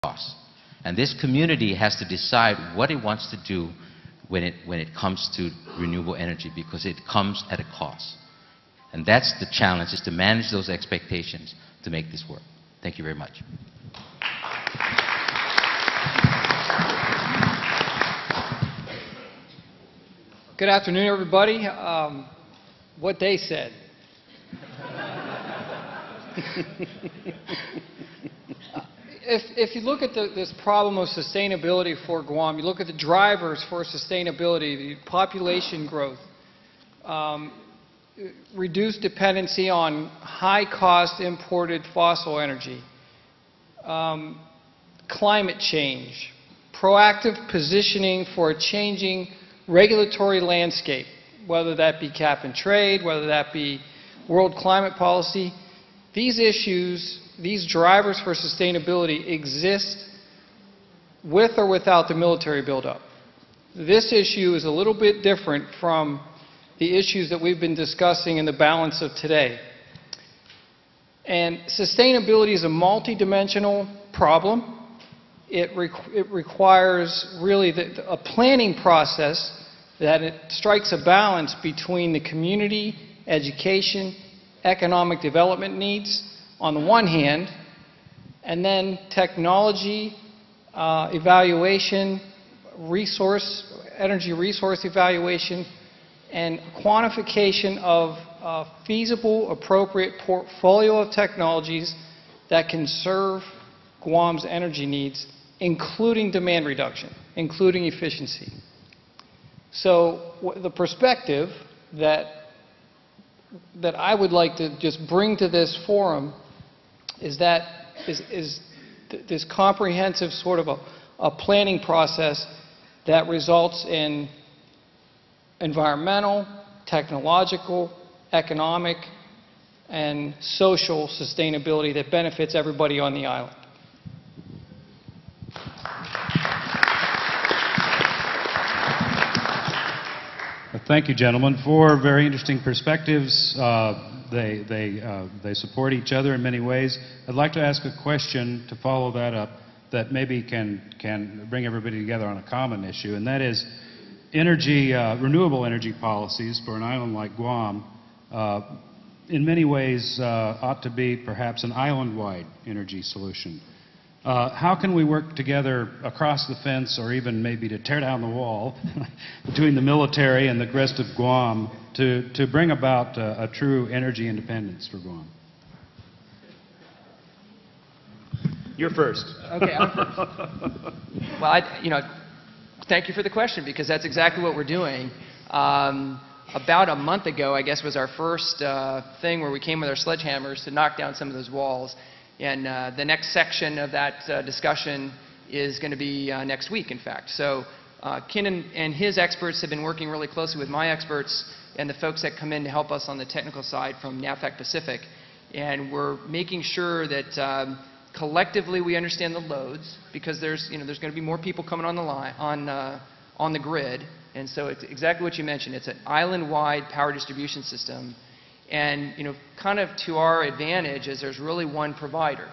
costs. And this community has to decide what it wants to do when it comes to renewable energy, because it comes at a cost. And that's the challenge, is to manage those expectations to make this work. Thank you very much. Good afternoon, everybody. What they said. If you look at this problem of sustainability for Guam, you look at the drivers for sustainability, the population growth, reduced dependency on high-cost imported fossil energy, climate change, proactive positioning for a changing regulatory landscape, whether that be cap and trade, whether that be world climate policy. These issues, these drivers for sustainability exist with or without the military buildup. This issue is a little bit different from the issues that we've been discussing in the balance of today. And sustainability is a multidimensional problem. It requires really a planning process that it strikes a balance between the community, education, economic development needs on the one hand, and then technology evaluation, energy resource evaluation, and quantification of a feasible, appropriate portfolio of technologies that can serve Guam's energy needs, including demand reduction, including efficiency. So the perspective that I would like to just bring to this forum is this comprehensive sort of a planning process that results in environmental, technological, economic, and social sustainability that benefits everybody on the island. Thank you, gentlemen. Four very interesting perspectives. They support each other in many ways. I'd like to ask a question to follow that up that maybe can bring everybody together on a common issue, and that is renewable energy policies for an island like Guam in many ways ought to be perhaps an island-wide energy solution. How can we work together across the fence, or even maybe to tear down the wall between the military and the rest of Guam to bring about a true energy independence for Guam? You're first. Okay, I'm first. Well, thank you for the question, because that's exactly what we're doing. About a month ago, I guess, was our first thing where we came with our sledgehammers to knock down some of those walls. And the next section of that discussion is going to be next week, in fact. So Ken and his experts have been working really closely with my experts and the folks that come in to help us on the technical side from NAVFAC Pacific. And we're making sure that collectively we understand the loads, because there's going to be more people coming on the line, on the grid. And so it's exactly what you mentioned. It's an island-wide power distribution system. And kind of to our advantage is there's really one provider.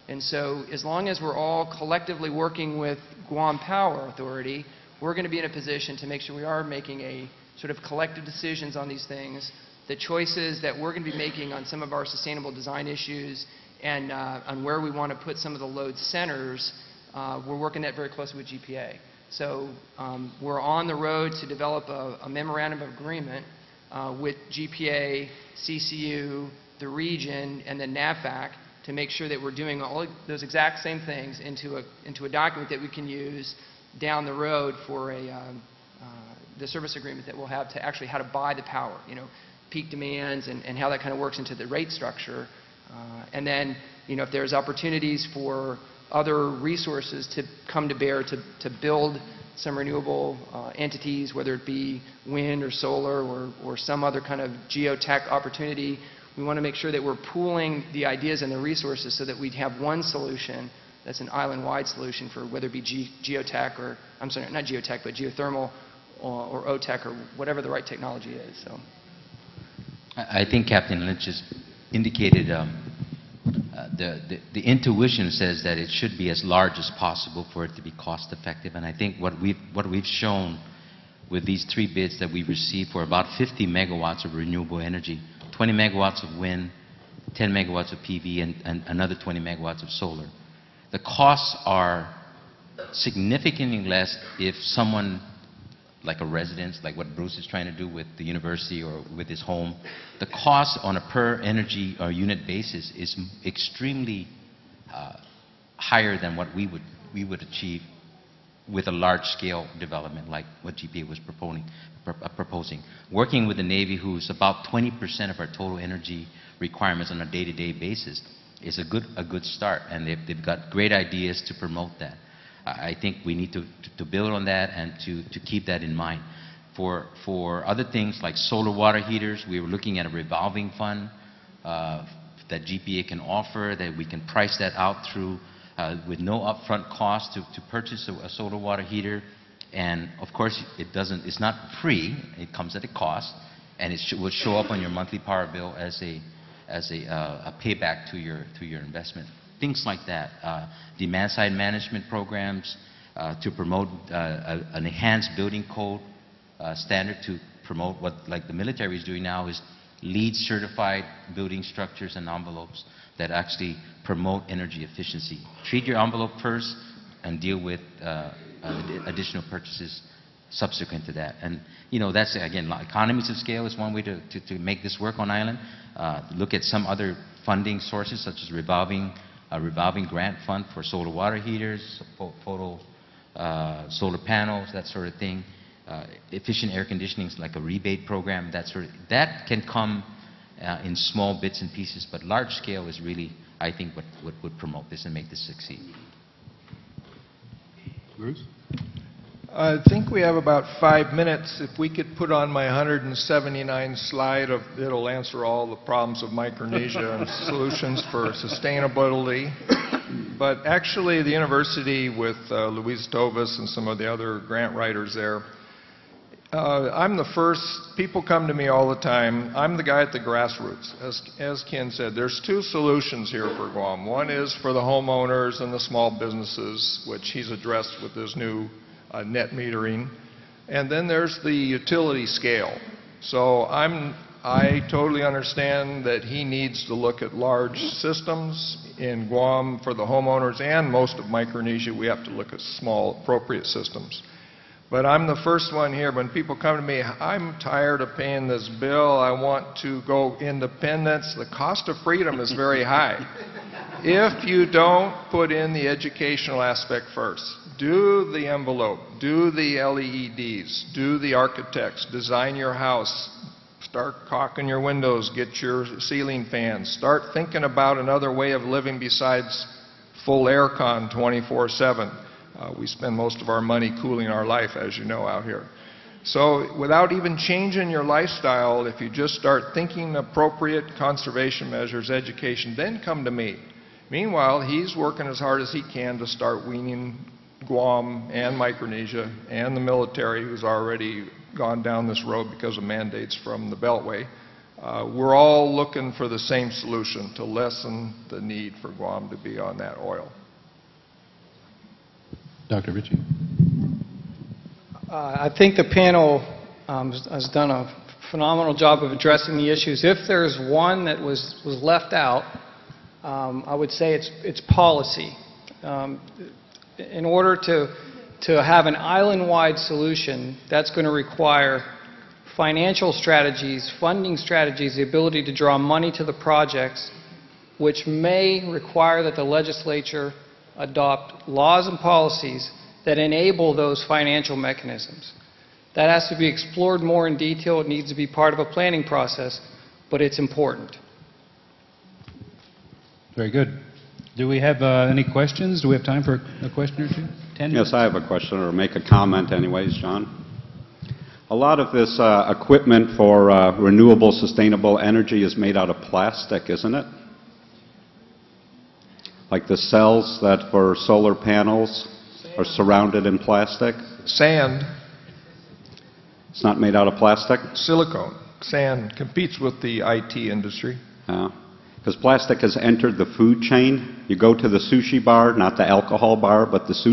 And so as long as we're all collectively working with Guam Power Authority, we're going to be in a position to make sure we are making a sort of collective decisions on these things. The choices that we're going to be making on some of our sustainable design issues and on where we want to put some of the load centers, we're working that very closely with GPA. So we're on the road to develop a memorandum of agreement with GPA, CCU, the region, and then NAVFAC to make sure that we're doing all those exact same things into a document that we can use down the road for the service agreement that we'll have to actually how to buy the power, peak demands and how that kind of works into the rate structure. And then, if there's opportunities for other resources to come to bear to build some renewable entities, whether it be wind or solar or some other kind of geotech opportunity. We want to make sure that we're pooling the ideas and the resources so that we have one solution that's an island-wide solution for whether it be geotech or, I'm sorry, not geotech, but geothermal or OTech or whatever the right technology is. So, I think Captain Lynch just indicated the intuition says that it should be as large as possible for it to be cost effective. And I think what we've shown with these 3 bids that we received for about 50 megawatts of renewable energy, 20 megawatts of wind, 10 megawatts of PV, and another 20 megawatts of solar. The costs are significantly less if someone, like a residence, like what Bruce is trying to do with the university or with his home, the cost on a per energy or unit basis is extremely higher than what we would achieve with a large-scale development like what GPA was proposing. Working with the Navy, who's about 20% of our total energy requirements on a day-to-day basis, is a good start, and they've got great ideas to promote that. I think we need to build on that and to keep that in mind. For other things like solar water heaters, we were looking at a revolving fund that GPA can offer, that we can price that out through with no upfront cost to purchase a solar water heater. And of course, it's not free, it comes at a cost, and it will show up on your monthly power bill as a payback to your investment. Things like that. Demand-side management programs to promote an enhanced building code standard to promote what like the military is doing now, is LEED certified building structures and envelopes that actually promote energy efficiency. Treat your envelope first and deal with additional purchases subsequent to that. And you know, that's again, economies of scale is one way to make this work on island. Look at some other funding sources such as a revolving grant fund for solar water heaters, solar panels, that sort of thing. Efficient air conditioning is like a rebate program, that can come in small bits and pieces, but large scale is really, I think, what would promote this and make this succeed. Bruce? I think we have about 5 minutes. If we could put on my 179 slide it'll answer all the problems of Micronesia and solutions for sustainability. But actually, the university with Luis Tovis and some of the other grant writers there, I'm the first, people come to me all the time. I'm the guy at the grassroots. As Ken said, there's 2 solutions here for Guam. One is for the homeowners and the small businesses, which he's addressed with his new net metering. And then there's the utility scale. So I totally understand that he needs to look at large systems. In Guam, for the homeowners and most of Micronesia, we have to look at small, appropriate systems. But I'm the first one here. When people come to me, I'm tired of paying this bill. I want to go independence. The cost of freedom is very high. If you don't put in the educational aspect first, do the envelope, do the LEDs, do the architects, design your house, start caulking your windows, get your ceiling fans, start thinking about another way of living besides full aircon 24/7. We spend most of our money cooling our life, as you know, out here. So without even changing your lifestyle, if you just start thinking appropriate conservation measures, education, then come to me. Meanwhile, he's working as hard as he can to start weaning Guam and Micronesia and the military, who's already gone down this road because of mandates from the Beltway. We're all looking for the same solution to lessen the need for Guam to be on that oil. Dr. Ritchie? I think the panel has done a phenomenal job of addressing the issues. If there's one that was left out, I would say it's policy. In order to have an island-wide solution, that's going to require financial strategies, funding strategies, the ability to draw money to the projects, which may require that the legislature adopt laws and policies that enable those financial mechanisms. That has to be explored more in detail. It needs to be part of a planning process, but it's important. Very good. Do we have any questions? Do we have time for a question or two? 10 minutes? Yes, I have a question, or make a comment anyways, John. A lot of this equipment for renewable, sustainable energy is made out of plastic, isn't it? Like the cells that for solar panels are surrounded in plastic? Sand, It's not made out of plastic? silicone, sand competes with the IT industry. Because plastic has entered the food chain. You go to the sushi bar, not the alcohol bar, but the sushi